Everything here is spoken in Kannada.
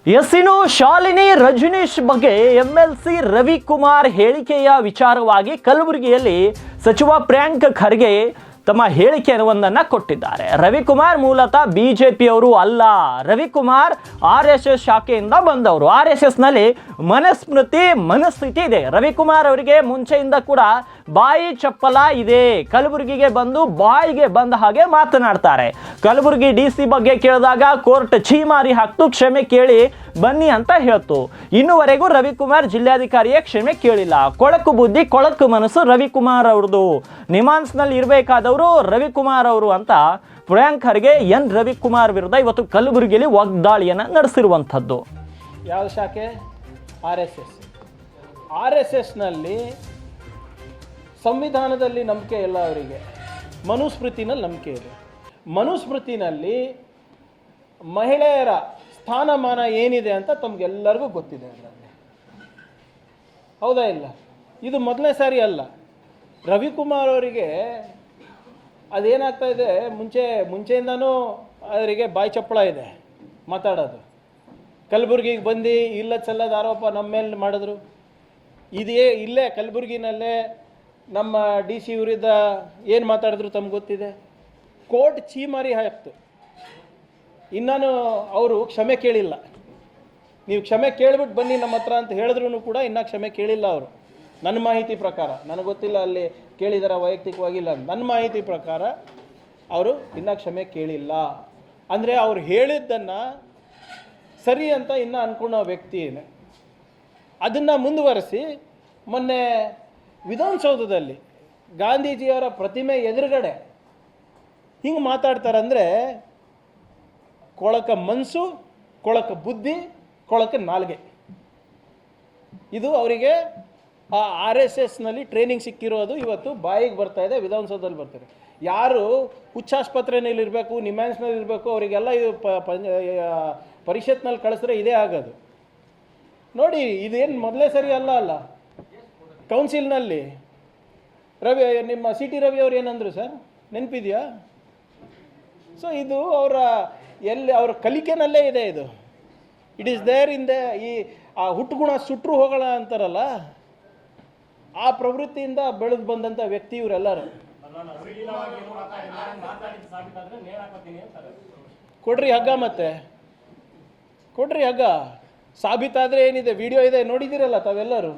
ಇನ್ನು ಶಾಲಿನಿ ರಜನೀಶ್ ಬಗ್ಗೆ ಎಂಎಲ್ಸಿ ರವಿಕುಮಾರ್ ಹೇಳಿಕೆಯ ವಿಚಾರವಾಗಿ ಕಲಬುರಗಿಯಲ್ಲಿ ಸಚಿವ ಪ್ರಿಯಾಂಕ್ ಖರ್ಗೆ ತಮ್ಮ ಹೇಳಿಕೆಯೊಂದನ್ನು ಕೊಟ್ಟಿದ್ದಾರೆ. ರವಿಕುಮಾರ್ ಮೂಲತಃ ಬಿಜೆಪಿಯವರು ಅಲ್ಲ, ರವಿಕುಮಾರ್ RSS ಶಾಖೆಯಿಂದ ಬಂದವರು. RSS ನಲ್ಲಿ ಮನಸ್ಥಿತಿ ಇದೆ. ರವಿಕುಮಾರ್ ಅವರಿಗೆ ಮುಂಚೆಯಿಂದ ಕೂಡ ಬಾಯಿ ಚಪ್ಪಲ ಇದೆ. ಕಲಬುರಗಿಗೆ ಬಂದು ಬಾಯಿಗೆ ಬಂದ ಹಾಗೆ ಮಾತನಾಡ್ತಾರೆ. ಕಲಬುರಗಿ DC ಬಗ್ಗೆ ಕೇಳಿದಾಗ ಕೋರ್ಟ್ ಛೀಮಾರಿ ಹಾಕ್ತು, ಕ್ಷಮೆ ಕೇಳಿ ಬನ್ನಿ ಅಂತ ಹೇಳ್ತು. ಇನ್ನುವರೆಗೂ ರವಿಕುಮಾರ್ ಜಿಲ್ಲಾಧಿಕಾರಿಯೇ ಕ್ಷಮೆ ಕೇಳಿಲ್ಲ. ಕೊಳಕು ಬುದ್ಧಿ ಕೊಳಕು ಮನಸ್ಸು ರವಿಕುಮಾರ್ ಅವ್ರದ್ದು. ನಿಮಾನ್ಸ್ನಲ್ಲಿ ಇರಬೇಕಾದವರು ರವಿಕುಮಾರ್ ಅವರು ಅಂತ ಪ್ರಿಯಾಂಕ್ ಖರ್ಗೆ ರವಿಕುಮಾರ್ ವಿರುದ್ಧ ಇವತ್ತು ಕಲಬುರಗಿಯಲ್ಲಿ ವಾಗ್ದಾಳಿಯನ್ನು ನಡೆಸಿರುವಂಥದ್ದು. ಯಾವ ಶಾಖೆ? RSS ನಲ್ಲಿ ಸಂವಿಧಾನದಲ್ಲಿ ನಂಬಿಕೆ ಇಲ್ಲ ಅವರಿಗೆ, ಮನುಸ್ಮೃತಿನಲ್ಲಿ ನಂಬಿಕೆ ಇದೆ. ಮನುಸ್ಮೃತಿನಲ್ಲಿ ಮಹಿಳೆಯರ ಸ್ಥಾನಮಾನ ಏನಿದೆ ಅಂತ ತಮಗೆಲ್ಲರಿಗೂ ಗೊತ್ತಿದೆ. ಅದರಲ್ಲಿ ಹೌದಾ ಇಲ್ಲ? ಇದು ಮೊದಲನೇ ಸಾರಿ ಅಲ್ಲ. ರವಿಕುಮಾರ್ ಅವರಿಗೆ ಅದೇನಾಗ್ತಾ ಇದೆ, ಮುಂಚೆಯಿಂದನೂ ಅವರಿಗೆ ಬಾಯಿ ಚಪ್ಪಳ ಇದೆ ಮಾತಾಡೋದು. ಕಲಬುರಗಿಗೆ ಬಂದು ಇಲ್ಲ ಚಲ್ಲದ ಆರೋಪ ನಮ್ಮ ಮೇಲೆ ಮಾಡಿದ್ರು. ಇಲ್ಲೇ ಕಲಬುರಗಿನಲ್ಲೇ ನಮ್ಮ DC ವಿರುದ್ಧ ಏನು ಮಾತಾಡಿದ್ರು ತಮ್ಗೆ ಗೊತ್ತಿದೆ. ಕೋರ್ಟ್ ಛೀಮಾರಿ ಹಾಕ್ತು. ಇನ್ನೂ ಅವರು ಕ್ಷಮೆ ಕೇಳಿಲ್ಲ. ನೀವು ಕ್ಷಮೆ ಕೇಳಿಬಿಟ್ಟು ಬನ್ನಿ ನಮ್ಮ ಹತ್ರ ಅಂತ ಹೇಳಿದ್ರು ಕೂಡ ಇನ್ನೂ ಕ್ಷಮೆ ಕೇಳಿಲ್ಲ ಅವರು. ನನ್ನ ಮಾಹಿತಿ ಪ್ರಕಾರ, ನನಗೆ ಗೊತ್ತಿಲ್ಲ ಅಲ್ಲಿ ಕೇಳಿದಾರ ವೈಯಕ್ತಿಕವಾಗಿಲ್ಲ, ನನ್ನ ಮಾಹಿತಿ ಪ್ರಕಾರ ಅವರು ಇನ್ನೂ ಕ್ಷಮೆ ಕೇಳಿಲ್ಲ. ಅಂದರೆ ಅವ್ರು ಹೇಳಿದ್ದನ್ನು ಸರಿ ಅಂತ ಇನ್ನೂ ಅಂದ್ಕೊಂಡ ವ್ಯಕ್ತಿಯೇ ಅದನ್ನು ಮುಂದುವರಿಸಿ ಮೊನ್ನೆ ವಿಧಾನಸೌಧದಲ್ಲಿ ಗಾಂಧೀಜಿಯವರ ಪ್ರತಿಮೆ ಎದುರುಗಡೆ ಹಿಂಗೆ ಮಾತಾಡ್ತಾರಂದರೆ ಕೊಳಕ ಮನಸ್ಸು, ಕೊಳಕ ಬುದ್ಧಿ, ಕೊಳಕ ನಾಲ್ಗೆ. ಇದು ಅವರಿಗೆ ಆ RSSನಲ್ಲಿ ಟ್ರೈನಿಂಗ್ ಸಿಕ್ಕಿರೋದು ಇವತ್ತು ಬಾಯಿಗೆ ಬರ್ತಾ ಇದೆ, ವಿಧಾನಸೌಧದಲ್ಲಿ ಬರ್ತಾರೆ. ಯಾರು ಹುಚ್ಚಾಸ್ಪತ್ರೆಯಲ್ಲಿ ಇರಬೇಕು, ನಿಮ್ಯಾನ್ಸ್ನಲ್ಲಿ ಇರಬೇಕು, ಅವರಿಗೆಲ್ಲ ಇದು ಪರಿಷತ್ನಲ್ಲಿ ಕಳಿಸಿದ್ರೆ ಇದೇ ಆಗೋದು. ನೋಡಿ, ಇದೇನು ಮೊದಲೇ ಸರಿ ಅಲ್ಲ. ಕೌನ್ಸಿಲ್ನಲ್ಲಿ ನಿಮ್ಮ CT ರವಿ ಅವ್ರು ಏನಂದರು ಸರ್, ನೆನಪಿದೆಯಾ? ಸೊ ಇದು ಅವ್ರ ಕಲಿಕೆನಲ್ಲೇ ಇದೆ. ಇದು ಇಟ್ ಈಸ್ ದೇರ್ ಇನ್ ಈ ಹುಟ್ಟುಗುಣ ಸುಟ್ಟರು ಹೋಗೋಣ ಅಂತಾರಲ್ಲ, ಆ ಪ್ರವೃತ್ತಿಯಿಂದ ಬೆಳೆದು ಬಂದಂಥ ವ್ಯಕ್ತಿ ಇವರೆಲ್ಲರೂ. ಕೊಡ್ರಿ ಹಗ್ಗ, ಮತ್ತೆ ಕೊಡ್ರಿ ಹಗ್ಗ. ಸಾಬೀತಾದರೆ ಏನಿದೆ, ವಿಡಿಯೋ ಇದೆ, ನೋಡಿದ್ದೀರಲ್ಲ ತಾವೆಲ್ಲರೂ.